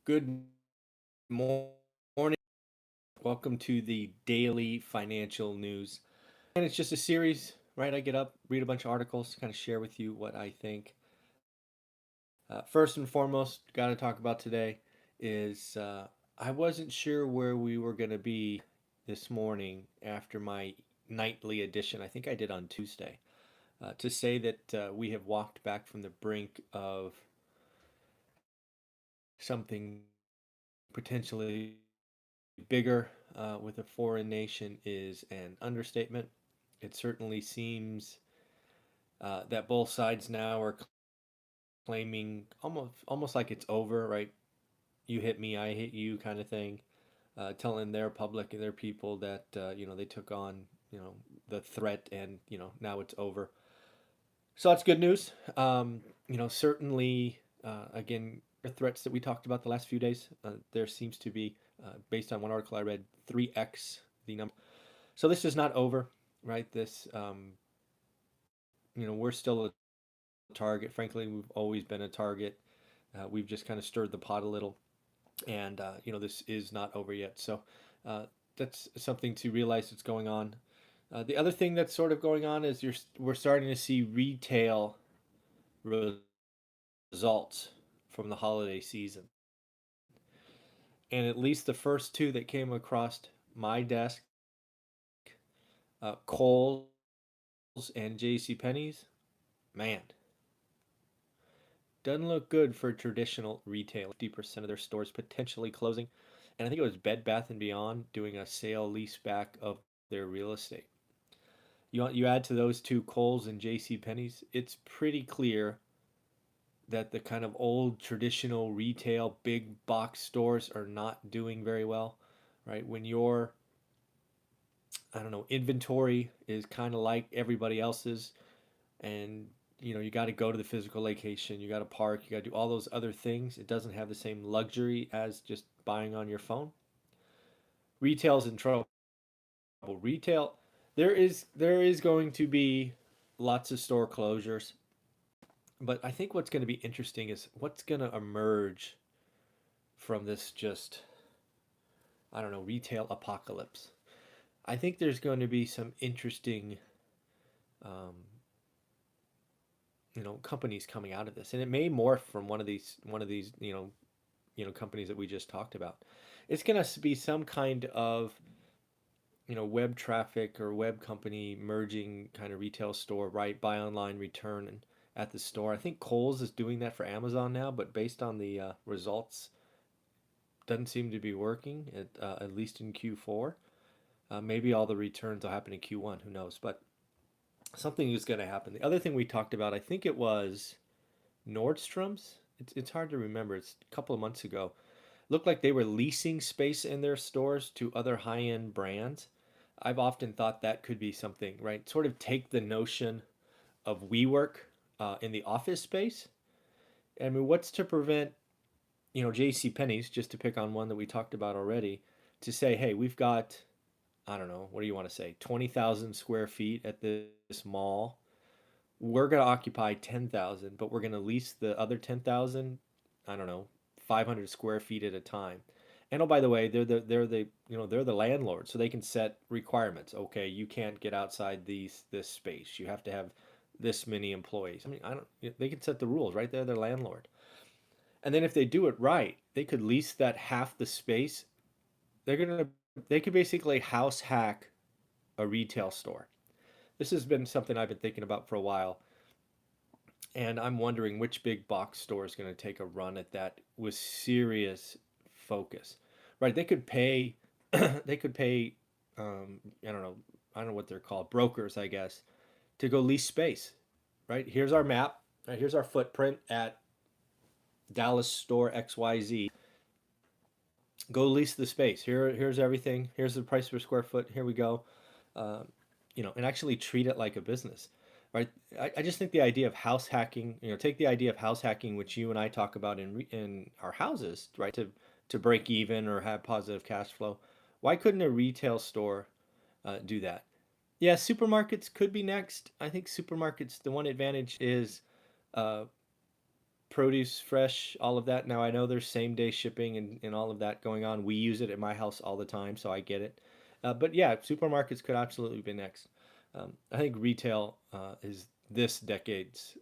Good morning. Welcome to the daily financial news. And it's just a series, right? I get up, read a bunch of articles, kind of share with you what I think. First and foremost, got to talk about today is I wasn't sure where we were going to be this morning after my nightly edition. I think I did on Tuesday. To say that we have walked back from the brink of something potentially bigger with a foreign nation is an understatement. It certainly seems that both sides now are claiming almost like it's over, right? You hit me, I hit you, kind of thing. Telling their public and their people that they took on the threat, and now it's over. So that's good news. Certainly, again, the threats that we talked about the last few days, there seems to be, based on one article I read, 3x the number. So this is not over, right? We're still a target. Frankly, we've always been a target. We've just kind of stirred the pot a little, and this is not over yet. So that's something to realize that's going on. The other thing that's sort of going on is we're starting to see retail results from the holiday season. And at least the first two that came across my desk, Kohl's and J.C. Penney's, man, doesn't look good for traditional retail. 50% of their stores potentially closing. And I think it was Bed Bath & Beyond doing a sale lease back of their real estate. You add to those two, Kohl's and J.C. Penney's, it's pretty clear that the kind of old traditional retail big box stores are not doing very well, right? When your, I don't know, inventory is kind of like everybody else's, and you got to go to the physical location, you got to park, you got to do all those other things. It doesn't have the same luxury as just buying on your phone. Retail's in trouble. Retail, there is going to be lots of store closures, but I think what's going to be interesting is what's going to emerge from this, just, I don't know, retail apocalypse. I think there's going to be some interesting um, companies coming out of this, and it may morph from one of these companies that we just talked about. It's going to be some kind of web traffic or web company merging kind of retail store, right? Buy online, return at the store. I think Kohl's is doing that for Amazon now, but based on the results, doesn't seem to be working at least in Q4. Maybe all the returns will happen in Q1. Who knows? But something is going to happen. The other thing we talked about, I think it was Nordstrom's. It's hard to remember. It's a couple of months ago. Looked like they were leasing space in their stores to other high-end brands. I've often thought that could be something, right? Sort of take the notion of WeWork in the office space. I mean, what's to prevent, J.C. Penney's, just to pick on one that we talked about already, to say, hey, we've got, I don't know, what do you want to say, 20,000 square feet at this mall. We're going to occupy 10,000, but we're going to lease the other 10,000, I don't know, 500 square feet at a time. And oh, by the way, they're the landlord, so they can set requirements. Okay, you can't get outside this space. You have to have this many employees. I mean, I don't. They can set the rules, right? They're their landlord. And then if they do it right, they could lease that half the space. They're gonna they could basically house hack a retail store. This has been something I've been thinking about for a while, and I'm wondering which big box store is going to take a run at that with serious focus. Right? They could pay they could pay I don't know what they're called, brokers, I guess, to go lease space. Right? Here's our map. Right? Here's our footprint at Dallas store XYZ. Go lease the space. Here's everything. Here's the price per square foot. Here we go. Uh, and actually treat it like a business, right? I just think the idea of house hacking, take the idea of house hacking, which you and I talk about in our houses, right? To break even or have positive cash flow. Why couldn't a retail store do that? Yeah, supermarkets could be next. I think supermarkets, the one advantage is uh, produce fresh, all of that. Now I know there's same day shipping and all of that going on. We use it at my house all the time, so I get it. But yeah, supermarkets could absolutely be next. I think retail is this decade's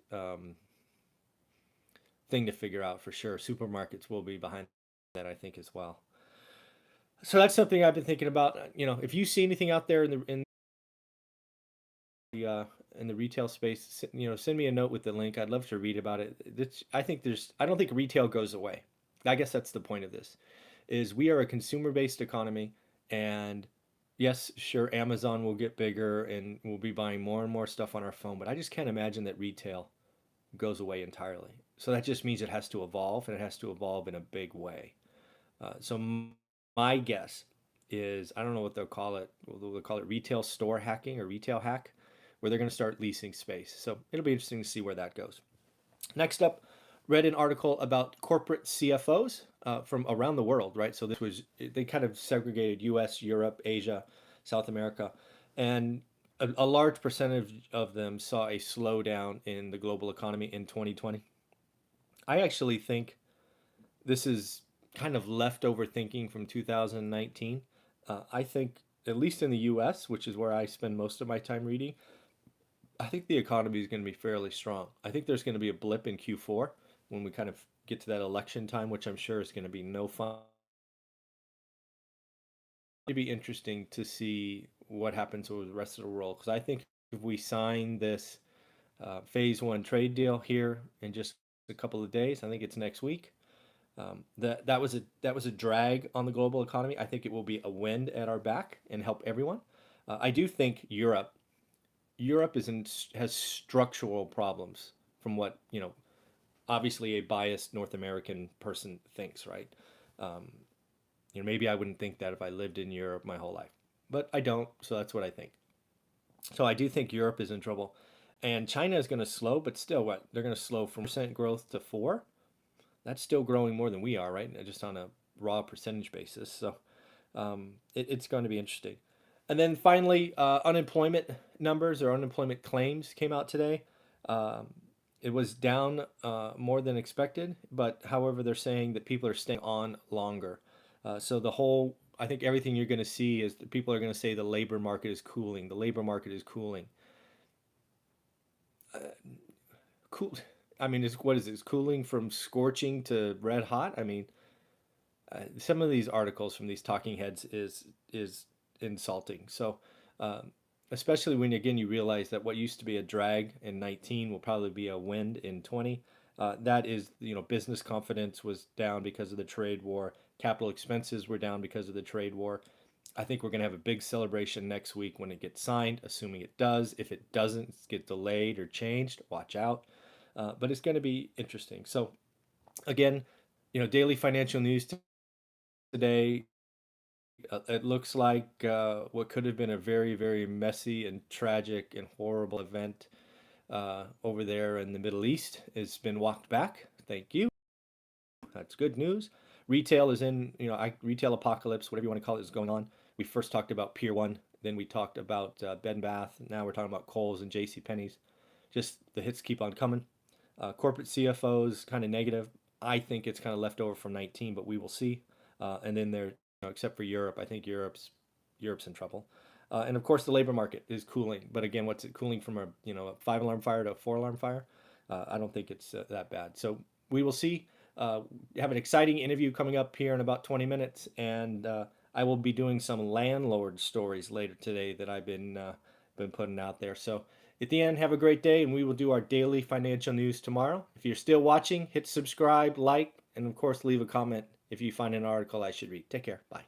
thing to figure out for sure. Supermarkets will be behind that, I think, as well. So that's something I've been thinking about. If you see anything out there in the retail space, send me a note with the link. I'd love to read about it. I don't think retail goes away. I guess that's the point of this, is we are a consumer-based economy, and yes, sure, Amazon will get bigger and we'll be buying more and more stuff on our phone, but I just can't imagine that retail goes away entirely. So that just means it has to evolve, and it has to evolve in a big way. So my guess is I don't know what they'll call it. They'll call it retail store hacking or retail hack, where they're going to start leasing space. So it'll be interesting to see where that goes. Next up, read an article about corporate CFOs from around the world, right? So they kind of segregated US, Europe, Asia, South America, and a large percentage of them saw a slowdown in the global economy in 2020. I actually think this is kind of leftover thinking from 2019. I think, at least in the US, which is where I spend most of my time reading, I think the economy is going to be fairly strong. I think there's going to be a blip in Q4 when we kind of get to that election time, which I'm sure is going to be no fun. It'd be interesting to see what happens with the rest of the world, because I think if we sign this phase one trade deal here in just a couple of days, I think it's next week. That was a drag on the global economy. I think it will be a wind at our back and help everyone. I do think Europe has structural problems from what obviously a biased North American person thinks, right? Um, maybe I wouldn't think that if I lived in Europe my whole life, but I don't, so that's what I think. So I do think Europe is in trouble, and China is going to slow, but still, what they're going to slow from percent growth to 4. That's still growing more than we are, right? Just on a raw percentage basis. So it's going to be interesting. And then finally, unemployment numbers or unemployment claims came out today. Um, it was down more than expected, but however, they're saying that people are staying on longer. So I think everything you're going to see is that people are going to say the labor market is cooling. The labor market is cooling. Uh, cool. I mean, what is this? Cooling from scorching to red hot? I mean, some of these articles from these talking heads is insulting. So, um, especially when again you realize that what used to be a drag in 19 will probably be a wind in 20. That is, business confidence was down because of the trade war. Capital expenses were down because of the trade war. I think we're going to have a big celebration next week when it gets signed, assuming it does. If it doesn't get delayed or changed, watch out. But it's going to be interesting. So again, daily financial news today. It looks like what could have been a very, very messy and tragic and horrible event over there in the Middle East has been walked back. Thank you. That's good news. Retail is in, retail apocalypse, whatever you want to call it, is going on. We first talked about Pier 1, then we talked about Bed and Bath. Now we're talking about Kohl's and J.C. Penney's. Just the hits keep on coming. Corporate CFOs, kind of negative. I think it's kind of left over from 19, but we will see. And then there, except for Europe, I think Europe's in trouble. And of course, the labor market is cooling. But again, what's it cooling from a 5-alarm fire to a 4-alarm fire? I don't think it's that bad. So we will see. Have an exciting interview coming up here in about 20 minutes, and I will be doing some landlord stories later today that I've been putting out there. So at the end, have a great day, and we will do our daily financial news tomorrow. If you're still watching, hit subscribe, like, and of course, leave a comment if you find an article I should read. Take care. Bye.